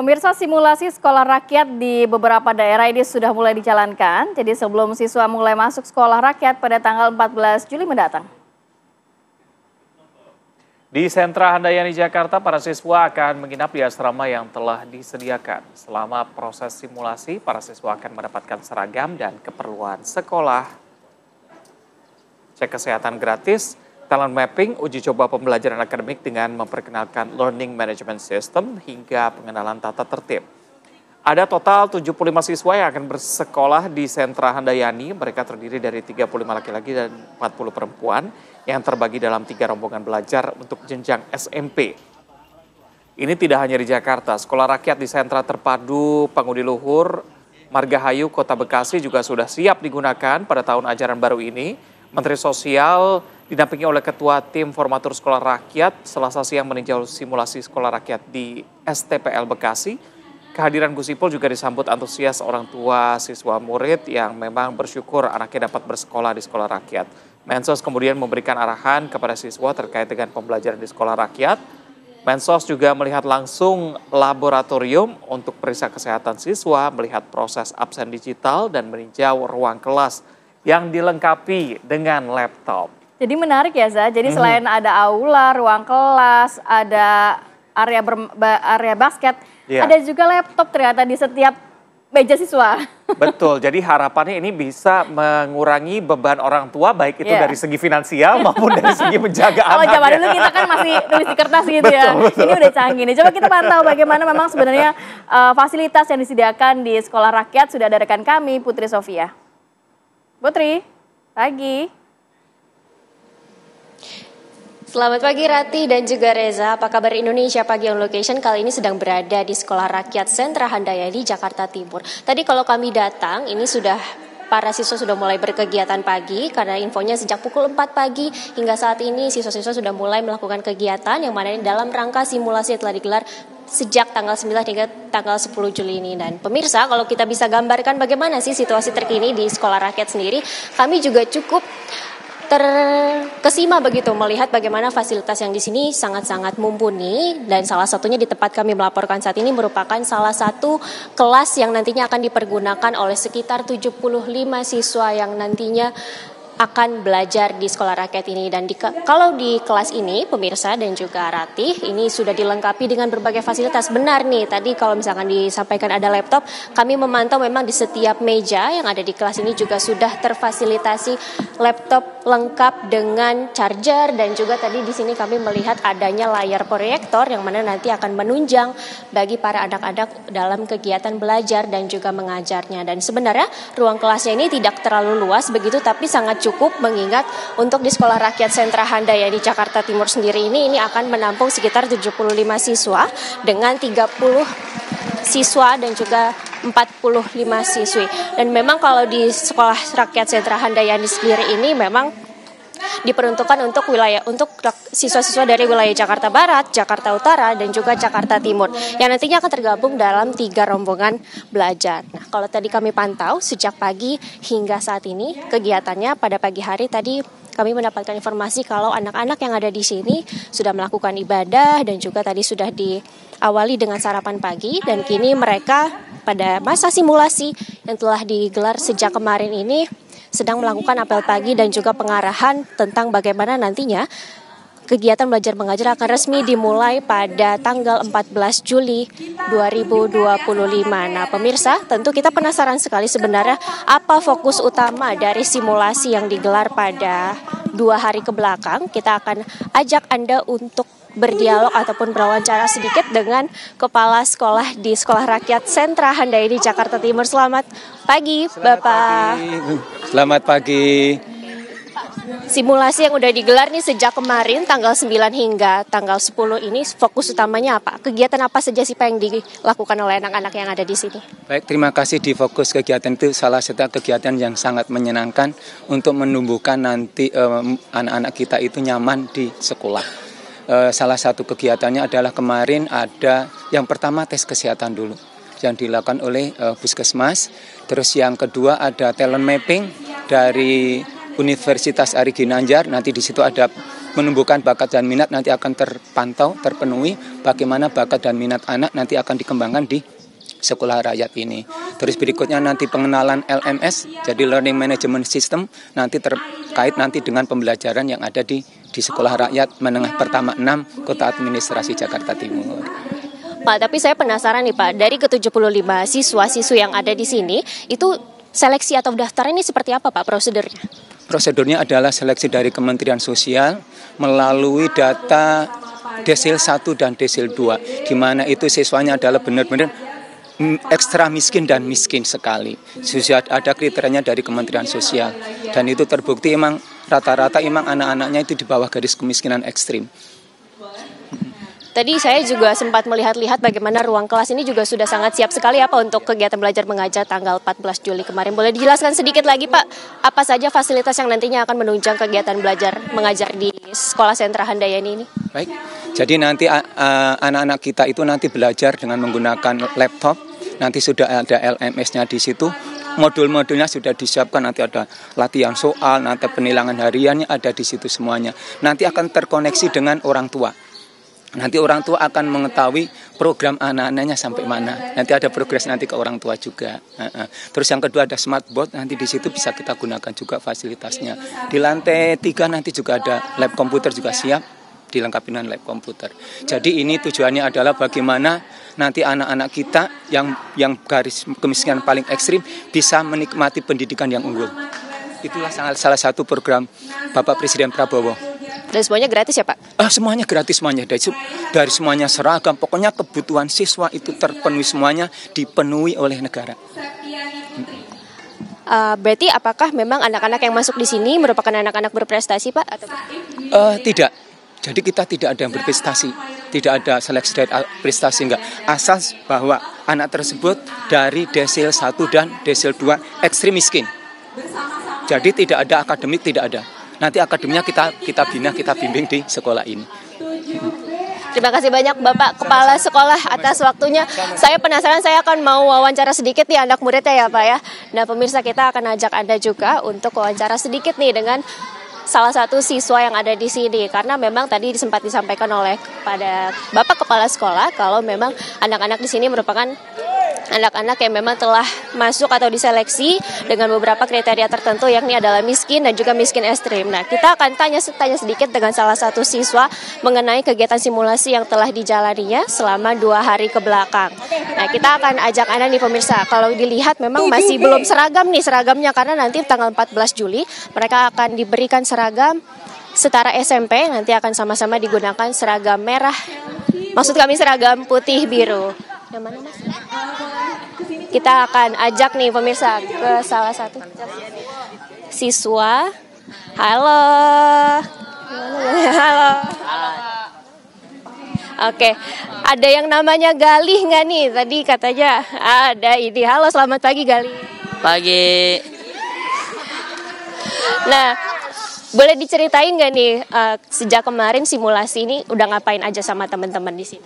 Pemirsa, simulasi sekolah rakyat di beberapa daerah ini sudah mulai dijalankan. Jadi sebelum siswa mulai masuk sekolah rakyat pada tanggal 14 Juli mendatang. Di Sentra Handayani Jakarta, para siswa akan menginap di asrama yang telah disediakan. Selama proses simulasi, para siswa akan mendapatkan seragam dan keperluan sekolah. Cek kesehatan gratis, talent mapping, uji coba pembelajaran akademik dengan memperkenalkan learning management system hingga pengenalan tata tertib. Ada total 75 siswa yang akan bersekolah di Sentra Handayani. Mereka terdiri dari 35 laki-laki dan 40 perempuan yang terbagi dalam 3 rombongan belajar untuk jenjang SMP. Ini tidak hanya di Jakarta, sekolah rakyat di Sentra Terpadu Pangudi Luhur, Margahayu, Kota Bekasi juga sudah siap digunakan pada tahun ajaran baru ini. Menteri Sosial didampingi oleh Ketua Tim Formatur Sekolah Rakyat Selasa siang meninjau simulasi sekolah rakyat di STPL Bekasi. Kehadiran Gus Ipul juga disambut antusias orang tua siswa murid yang memang bersyukur anaknya dapat bersekolah di sekolah rakyat. Mensos kemudian memberikan arahan kepada siswa terkait dengan pembelajaran di sekolah rakyat. Mensos juga melihat langsung laboratorium untuk periksa kesehatan siswa, melihat proses absen digital dan meninjau ruang kelas yang dilengkapi dengan laptop. Jadi menarik ya, Za. Jadi selain ada aula, ruang kelas, ada area basket, ada juga laptop ternyata di setiap meja siswa. Betul, jadi harapannya ini bisa mengurangi beban orang tua, baik itu dari segi finansial maupun dari segi menjaga anaknya. Kalau zaman dulu kita kan masih tulis di kertas gitu ya. Betul. Ini udah canggih nih. Coba kita pantau bagaimana memang sebenarnya fasilitas yang disediakan di sekolah rakyat. Sudah ada rekan kami, Putri Sofia. Putri, pagi. Selamat pagi Rati dan juga Reza. Apa kabar Indonesia Pagi on Location kali ini sedang berada di Sekolah Rakyat Sentra Handayani Jakarta Timur. Tadi kalau kami datang ini para siswa sudah mulai berkegiatan pagi karena infonya sejak pukul 4 pagi hingga saat ini siswa-siswa sudah mulai melakukan kegiatan yang mana dalam rangka simulasi yang telah digelar sejak tanggal 9 hingga tanggal 10 Juli ini. Dan pemirsa, kalau kita bisa gambarkan bagaimana sih situasi terkini di sekolah rakyat sendiri, kami juga cukup terkesima begitu melihat bagaimana fasilitas yang di sini sangat-sangat mumpuni, dan salah satunya di tempat kami melaporkan saat ini merupakan salah satu kelas yang nantinya akan dipergunakan oleh sekitar 75 siswa yang nantinya akan belajar di sekolah rakyat ini. Dan kalau di kelas ini pemirsa dan juga Ratih ini sudah dilengkapi dengan berbagai fasilitas. Benar nih, tadi kalau misalkan disampaikan ada laptop, kami memantau memang di setiap meja yang ada di kelas ini juga sudah terfasilitasi laptop lengkap dengan charger, dan juga tadi di sini kami melihat adanya layar proyektor yang mana nanti akan menunjang bagi para anak-anak dalam kegiatan belajar dan juga mengajarnya. Dan sebenarnya ruang kelasnya ini tidak terlalu luas begitu, tapi sangat cukup mengingat untuk di Sekolah Rakyat Sentra Handayani Jakarta Timur sendiri ini akan menampung sekitar 75 siswa dengan 30 siswa dan juga 45 siswi. Dan memang kalau di Sekolah Rakyat Sentra Handayani sendiri ini memang diperuntukkan untuk siswa-siswa dari wilayah Jakarta Barat, Jakarta Utara, dan juga Jakarta Timur yang nantinya akan tergabung dalam 3 rombongan belajar. Nah, kalau tadi kami pantau sejak pagi hingga saat ini kegiatannya pada pagi hari tadi kami mendapatkan informasi kalau anak-anak yang ada di sini sudah melakukan ibadah dan juga tadi sudah diawali dengan sarapan pagi, dan kini mereka pada masa simulasi yang telah digelar sejak kemarin ini sedang melakukan apel pagi dan juga pengarahan tentang bagaimana nantinya kegiatan belajar mengajar akan resmi dimulai pada tanggal 14 Juli 2025. Nah pemirsa, tentu kita penasaran sekali sebenarnya apa fokus utama dari simulasi yang digelar pada 2 hari ke belakang. Kita akan ajak Anda untuk berdialog ataupun berwawancara sedikit dengan Kepala Sekolah di Sekolah Rakyat Sentra Handayani Jakarta Timur. Selamat pagi, Bapak. Selamat pagi. Simulasi yang udah digelar nih sejak kemarin tanggal 9 hingga tanggal 10 ini fokus utamanya apa? Kegiatan apa saja sih Pak yang dilakukan oleh anak-anak yang ada di sini? Baik, terima kasih. Di fokus kegiatan itu salah satu kegiatan yang sangat menyenangkan untuk menumbuhkan nanti anak-anak kita itu nyaman di sekolah. Salah satu kegiatannya adalah kemarin ada yang pertama tes kesehatan dulu yang dilakukan oleh Puskesmas. Terus yang kedua ada talent mapping dari Universitas Ari Ginanjar. Nanti di situ ada menumbuhkan bakat dan minat nanti akan terpantau, terpenuhi. Bagaimana bakat dan minat anak nanti akan dikembangkan di sekolah rakyat ini. Terus berikutnya nanti pengenalan LMS, jadi Learning Management System, nanti terkait nanti dengan pembelajaran yang ada di sekolah rakyat menengah pertama 6 Kota Administrasi Jakarta Timur. Pak, tapi saya penasaran nih Pak, dari ke-75 siswa-siswi yang ada di sini, itu seleksi atau daftar ini seperti apa Pak prosedurnya? Prosedurnya adalah seleksi dari Kementerian Sosial melalui data desil 1 dan desil 2, di mana itu siswanya adalah benar-benar ekstra miskin dan miskin sekali. Sudah ada kriterianya dari Kementerian Sosial, dan itu terbukti emang rata-rata emang anak-anaknya itu di bawah garis kemiskinan ekstrim. Tadi saya juga sempat melihat-lihat bagaimana ruang kelas ini juga sudah sangat siap sekali ya Pak untuk kegiatan belajar mengajar tanggal 14 Juli kemarin. Boleh dijelaskan sedikit lagi Pak, apa saja fasilitas yang nantinya akan menunjang kegiatan belajar mengajar di Sekolah Sentra Handayani ini? Baik, jadi nanti anak-anak kita itu nanti belajar dengan menggunakan laptop, nanti sudah ada LMS-nya di situ. Modul-modulnya sudah disiapkan, nanti ada latihan soal, nanti penilangan hariannya ada di situ semuanya. Nanti akan terkoneksi dengan orang tua. Nanti orang tua akan mengetahui program anak-anaknya sampai mana. Nanti ada progres nanti ke orang tua juga. Terus yang kedua ada smartboard, nanti di situ bisa kita gunakan juga fasilitasnya. Di lantai 3 nanti juga ada lab komputer juga siap, dilengkapi dengan lab komputer. Jadi ini tujuannya adalah bagaimana nanti anak-anak kita yang garis kemiskinan paling ekstrim bisa menikmati pendidikan yang unggul. Itulah salah satu program Bapak Presiden Prabowo. Dan semuanya gratis ya Pak? Semuanya gratis, semuanya dari semuanya seragam. Pokoknya kebutuhan siswa itu terpenuhi, semuanya dipenuhi oleh negara. Berarti apakah memang anak-anak yang masuk di sini merupakan anak-anak berprestasi Pak? Atau... Tidak. Jadi kita tidak ada yang berprestasi, tidak ada seleksi dari prestasi, enggak. Asal bahwa anak tersebut dari desil 1 dan desil 2 ekstrim miskin. Jadi tidak ada akademik, tidak ada. Nanti akademiknya kita bina, kita bimbing di sekolah ini. Terima kasih banyak Bapak Kepala Sekolah atas waktunya. Saya penasaran, saya akan mau wawancara sedikit nih anak muridnya ya Pak ya. Nah pemirsa, kita akan ajak Anda juga untuk wawancara sedikit nih dengan salah satu siswa yang ada di sini. Karena memang tadi sempat disampaikan oleh pada Bapak Kepala Sekolah kalau memang anak-anak di sini merupakan anak-anak yang memang telah masuk atau diseleksi dengan beberapa kriteria tertentu, yakni adalah miskin dan juga miskin ekstrim. Nah, kita akan tanya sedikit dengan salah satu siswa mengenai kegiatan simulasi yang telah dijalaninya selama 2 hari ke belakang. Nah, kita akan ajak Anda nih pemirsa, kalau dilihat memang masih belum seragam nih seragamnya, karena nanti tanggal 14 Juli mereka akan diberikan seragam setara SMP, nanti akan sama-sama digunakan seragam merah, maksud kami seragam putih biru. Yang mana Mas? Kita akan ajak nih pemirsa ke salah satu siswa. Halo. Halo. Oke, ada yang namanya Galih nggak nih? Tadi katanya ada ini. Halo, selamat pagi Galih. Pagi. Nah, boleh diceritain nggak nih sejak kemarin simulasi ini udah ngapain aja sama teman-teman di sini?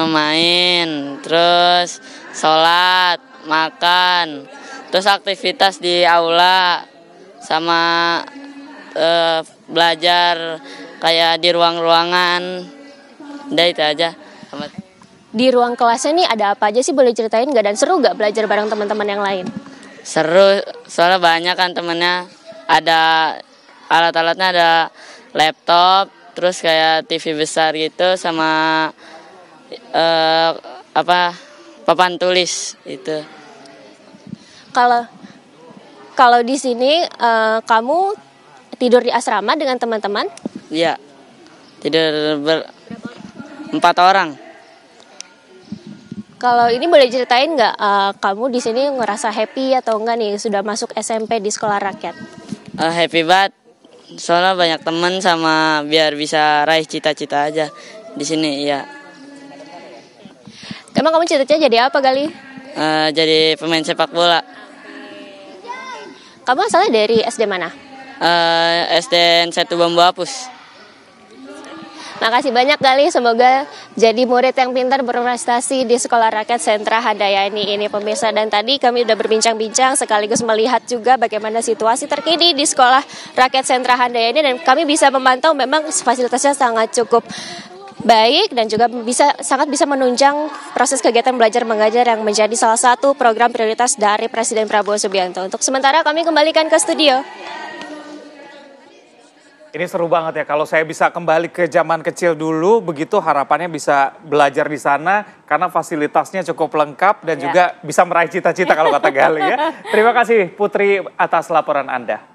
Main, terus sholat, makan, terus aktivitas di aula, sama belajar kayak di ruang-ruangan. Udah itu aja. Di ruang kelasnya nih ada apa aja sih, boleh ceritain nggak, dan seru nggak belajar bareng teman-teman yang lain? Seru, soalnya banyak kan temennya, ada alat-alatnya, ada laptop, terus kayak TV besar gitu, sama papan tulis itu. Kalau di sini kamu tidur di asrama dengan teman-teman? Iya, tidur 4 orang. Kalau ini boleh ceritain nggak, kamu di sini ngerasa happy atau enggak nih sudah masuk SMP di sekolah rakyat? Happy banget. Soalnya banyak teman, sama biar bisa raih cita-cita aja di sini ya. Emang kamu cita-cita jadi apa Gali? Jadi pemain sepak bola. Kamu asalnya dari SD mana? SDN 1 Bambu Apus. Makasih banyak Gali, semoga jadi murid yang pintar berprestasi di Sekolah Rakyat Sentra Handayani ini pemirsa. Dan tadi kami sudah berbincang-bincang sekaligus melihat juga bagaimana situasi terkini di Sekolah Rakyat Sentra Handayani, dan kami bisa memantau memang fasilitasnya sangat cukup baik dan juga sangat bisa menunjang proses kegiatan belajar mengajar yang menjadi salah satu program prioritas dari Presiden Prabowo Subianto. Untuk sementara kami kembalikan ke studio. Ini seru banget ya, kalau saya bisa kembali ke zaman kecil dulu, begitu harapannya bisa belajar di sana karena fasilitasnya cukup lengkap dan juga bisa meraih cita-cita kalau kata Gali ya. Terima kasih Putri atas laporan Anda.